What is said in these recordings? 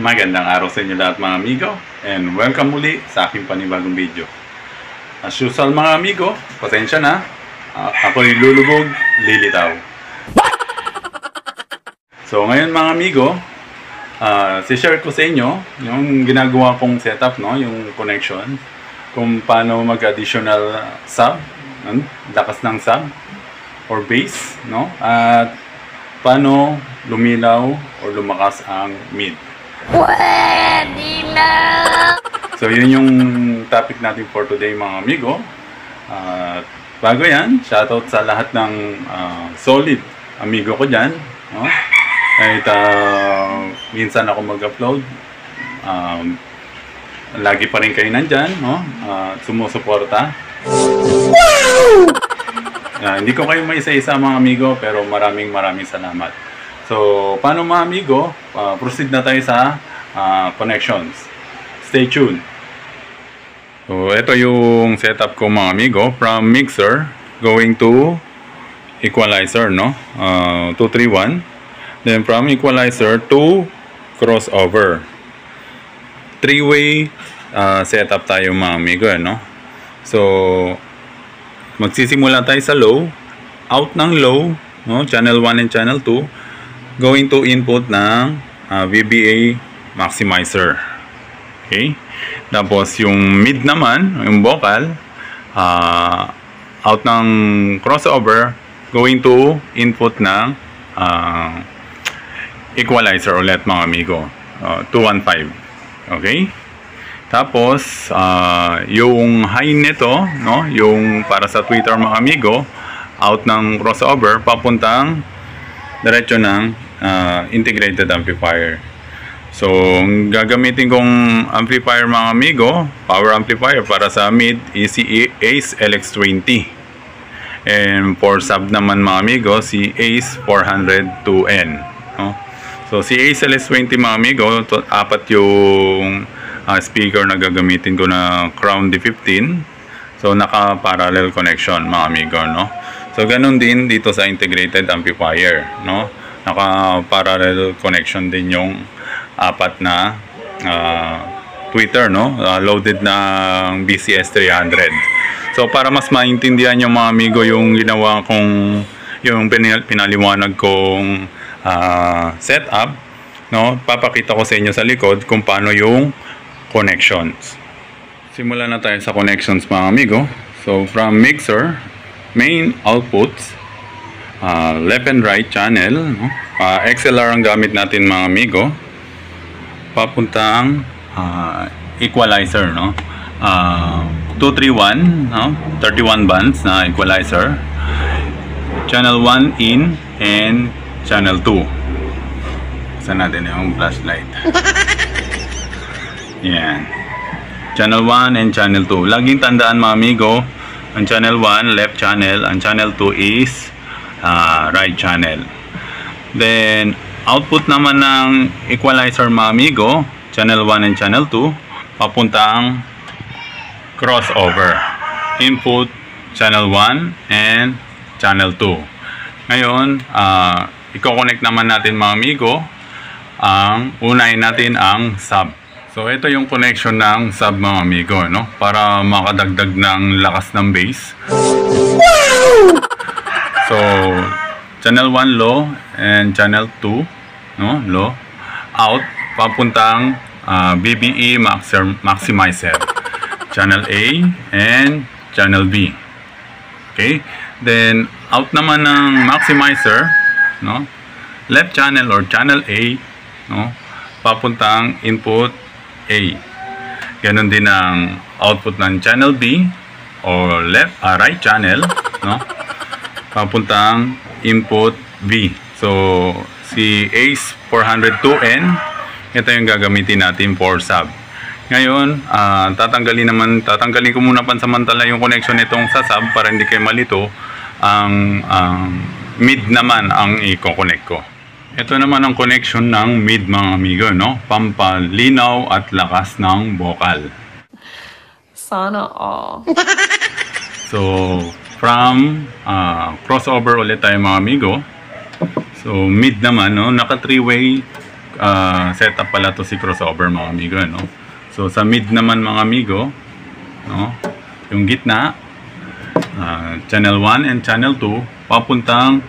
Magandang araw sa inyo lahat mga amigo, and welcome muli sa aking panibagong video. As usual mga amigo, pasensya na, ako'y lulubog, lilitaw. So ngayon mga amigo, si-share ko sa inyo yung ginagawa kong setup, no? Yung connection, kung paano mag-additional sub, lakas ng sub or base, no? At paano lumilaw or lumakas ang mid. Pwede na! So yun yung topic natin for today mga amigo. Bago yan, shoutout sa lahat ng solid amigo ko dyan, no? Kahit minsan ako mag-upload, lagi pa rin kayo nandyan, no? Sumusuporta. Hindi ko kayo may isa-isa mga amigo, pero maraming salamat. So, paano mga amigo? Proceed na tayo sa connections. Stay tuned. So, ito yung setup ko mga amigo. From mixer, going to equalizer, no? 231. Then, from equalizer to crossover. Three-way setup tayo mga amigo, no? So, magsisimula tayo sa low. Out ng low, no? Channel 1 and channel 2. Going to input ng VBA maximizer. Okay? Tapos yung mid naman, yung vocal, out ng crossover, going to input ng equalizer ulit mga amigo. 215. Okay? Tapos, yung high nito, no? Yung para sa Twitter mga amigo, out ng crossover, papuntang diretso ng integrated amplifier. So, gagamitin kong amplifier mga amigo, power amplifier para sa mid is si Ace LX20. And for sub naman mga amigo, si Ace 402N. No? So, si Ace LX20 mga amigo, apat yung speaker na gagamitin ko na Crown D15. So, naka-parallel connection mga amigo, no? So, ganun din dito sa integrated amplifier, no? Naka-parallel connection din yung apat na tweeter, no? Loaded ng BCS 300. So, para mas maintindihan yung mga amigo yung ginawa kong, yung pinaliwanag kong setup, no? Papakita ko sa inyo sa likod kung paano yung connections. Simulan na tayo sa connections mga amigo. So, from mixer, main outputs, left and right channel, no? XLR ang gamit natin mga amigo, papuntang equalizer, no? 231, no? 31 bands na equalizer, channel 1 in and channel 2. Saan natin yung flashlight? Yan, channel 1 and channel 2. Laging tandaan mga amigo, ang channel 1 left channel, ang channel 2 is right channel. Then output naman ng equalizer mga amigo, channel 1 and channel 2, papuntang crossover. Input channel 1 and channel 2. Ngayon, i-connect naman natin mga amigo, unahin natin ang sub. So, ito yung connection ng sub mga amigo, no? Para makadagdag ng lakas ng bass. So, channel 1 low and channel 2, no? Low. Out, papuntang BBE maximizer. Channel A and channel B. Okay? Then, out naman ng maximizer, no? Left channel or channel A, no? Papuntang input A. Ganon din ang output ng channel B or right channel, no? Papuntang input B. So, si Ace 402N, ito yung gagamitin natin for sub. Ngayon, tatanggalin ko muna pansamantala yung connection nitong sa sub para hindi kayo malito. Ang mid naman ang i-connect ko. Ito naman ang connection ng mid mga amigo, no? Pampalinaw at lakas ng vocal. Sana all. So, from crossover ulit tayo mga amigo. So, mid naman, no? Naka 3-way setup pala to si crossover mga amigo, no? So sa mid naman mga amigo, no? Yung gitna, channel 1 and channel 2 papuntang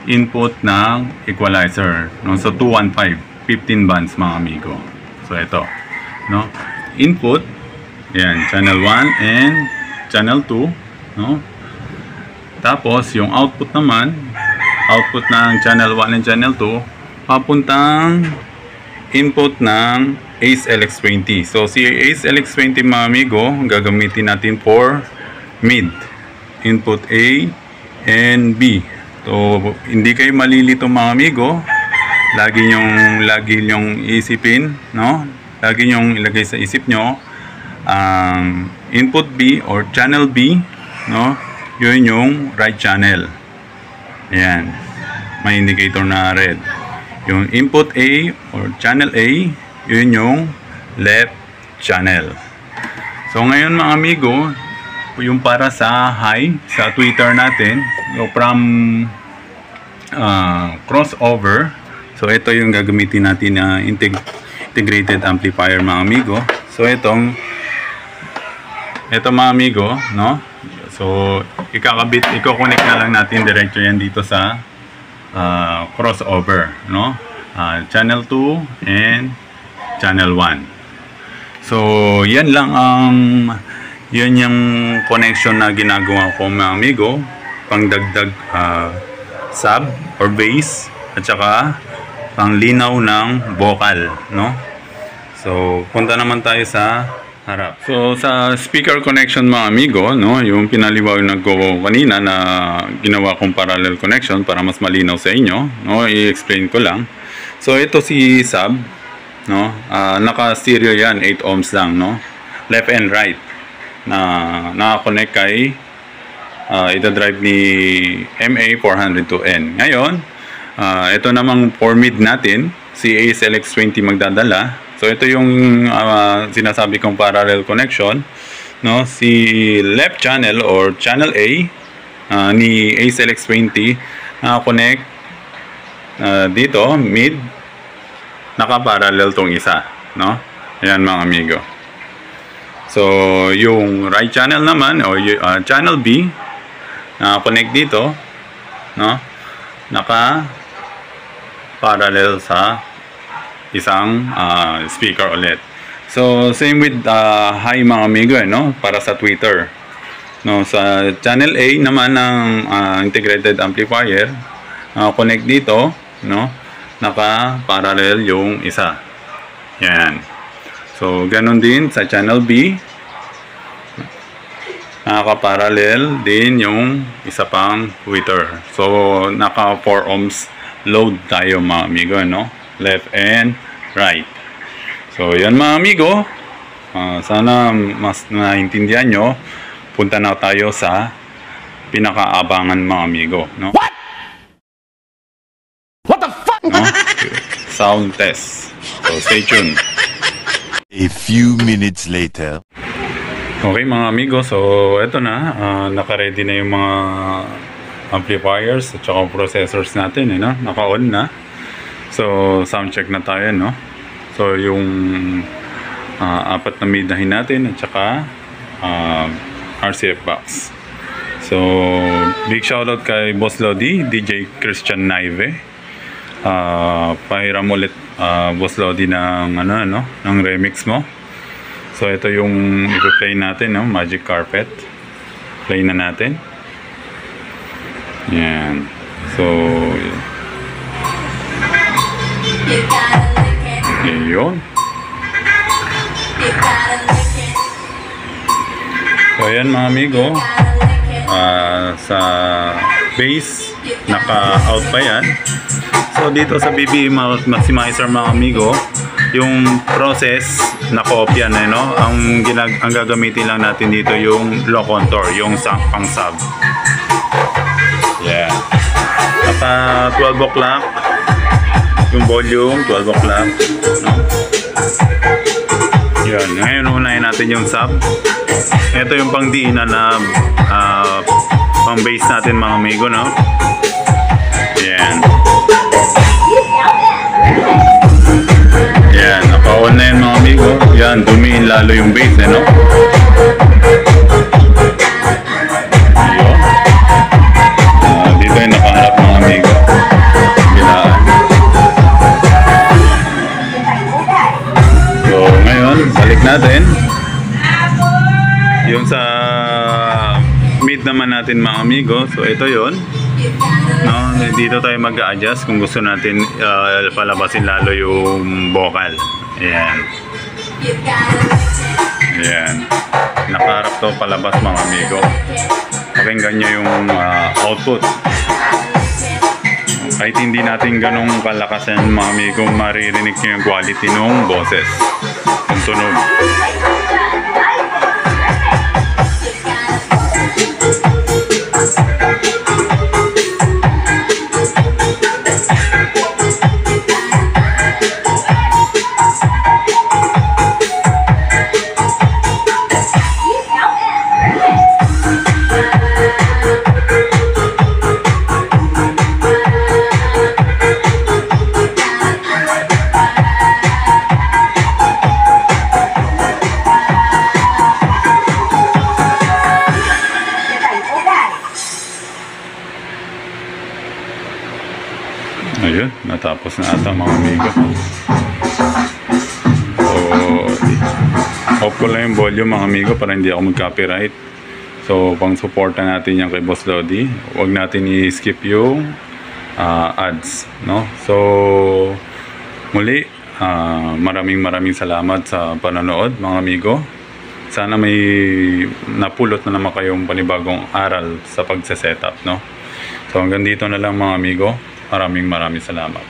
input ng equalizer, no? So 215, 15 bands mga amigo. So ito, no? Input, yan, channel 1 and channel 2, no? Tapos yung output naman, output ng channel 1 and channel 2 papuntang input ng Ace LX20. So si Ace LX20 mga amigo, gagamitin natin for mid, input A and B. So hindi kayo malilito mga amigo, lagi nyong isipin, no? Lagi nyong ilagay sa isip nyo ang input B or channel B, no? Yun yung right channel. Ayan, may indicator na red. Yung input A or channel A, yun yung left channel. So ngayon mga amigo, yung para sa high sa Twitter natin, from crossover. So ito yung gagamitin natin na integrated amplifier mga amigo. So ito mga amigo, no? So i-connect na lang natin diretso yan dito sa crossover, no? Channel 2 and channel 1. So yan lang yun yung connection na ginagawa ko mga amigo, pangdagdag sub or bass at saka panglinaw ng vocal, no? So punta naman tayo sa harap. So sa speaker connection mga amigo, no, yung pinaliwanag ko kanina na ginawa kong parallel connection para mas malinaw sa inyo, no, i-explain ko lang. So ito si sub, no, naka-stereo yan, 8 ohms lang, no, left and right na naka-connect kay ita-drive ni MA402N. Ngayon, ito namang for mid natin, si Ace LX20 magdadala. So ito yung sinasabi kong parallel connection, no? Si left channel or channel A ni Ace LX20 naka-connect dito, mid, naka-parallel tong isa, no? Ayan mga amigo. So yung right channel naman o channel B naka-connect dito, no? Naka-parallel sa isang speaker ulit. So same with high mga amigo, no? Para sa Twitter, no? Sa channel A naman ng integrated amplifier, connect dito, no? Naka-parallel yung isa. Yan. So ganun din sa channel B, naka-parallel din yung isa pang Twitter. So naka 4 ohms load tayo mga amigo, no? Left and right. So yan mga amigo, sana mas naintindihan nyo. Punta na tayo sa pinakaabangan mga amigo, no? What the fuck? No? Sound test. So stay tuned. A few minutes later. Okay mga amigo, so eto na, naka-ready na yung mga amplifiers at saka processors natin, no? Naka-on na. So sound check na tayo, no? So yung apat na midahin natin at saka RCF box. So big shoutout kay Boss Lodi, DJ Christian Naive. Pahiram ulit Boss Lodi ng ng remix mo. So ito yung i-play natin, no? Magic Carpet. Play na natin. Yan. So yun. So ayan mga amigo, sa bass naka-out pa yan. So dito sa BB Maximizer mga amigo, yung process naka-off yan, no? Ang gagamitin lang natin dito yung low contour, yung pang sub. Yeah. Naka 12 o'clock yung volume, 12 o'clock, no? Yan. Ngayon unahin natin yung sub. Ito yung pang diinan na pang bass natin mga amigo, no? Yan. Yan, naka-on na yan mga amigo. Yan, dumiin lalo yung base, no? Yun. Dito yung nakaharap mga amigo. Bilaan. So, ngayon, balik natin. Yung sa mid naman natin mga amigo. So, ito yon. No, dito tayo mag-a-adjust kung gusto natin palabasin lalo yung vocal. Ayan. Ayan. Nakaharap to palabas mga amigo. Pakinggan nyo yung output. Kahit hindi natin ganong kalakasan mga amigo, maririnig nyo yung quality ng boses. Yung tunog. Ayun, natapos na ata mga amigo. So, off ko lang yung volume mga amigo para hindi ako mag-copyright. So, pang supporta natin yan kay Boss Lodi. Huwag natin i-skip yung ads, no? So, muli, maraming salamat sa panonood mga amigo. Sana may napulot na naman kayong panibagong aral sa pagse-setup, no? So, hanggang dito na lang mga amigo. Maraming salamat.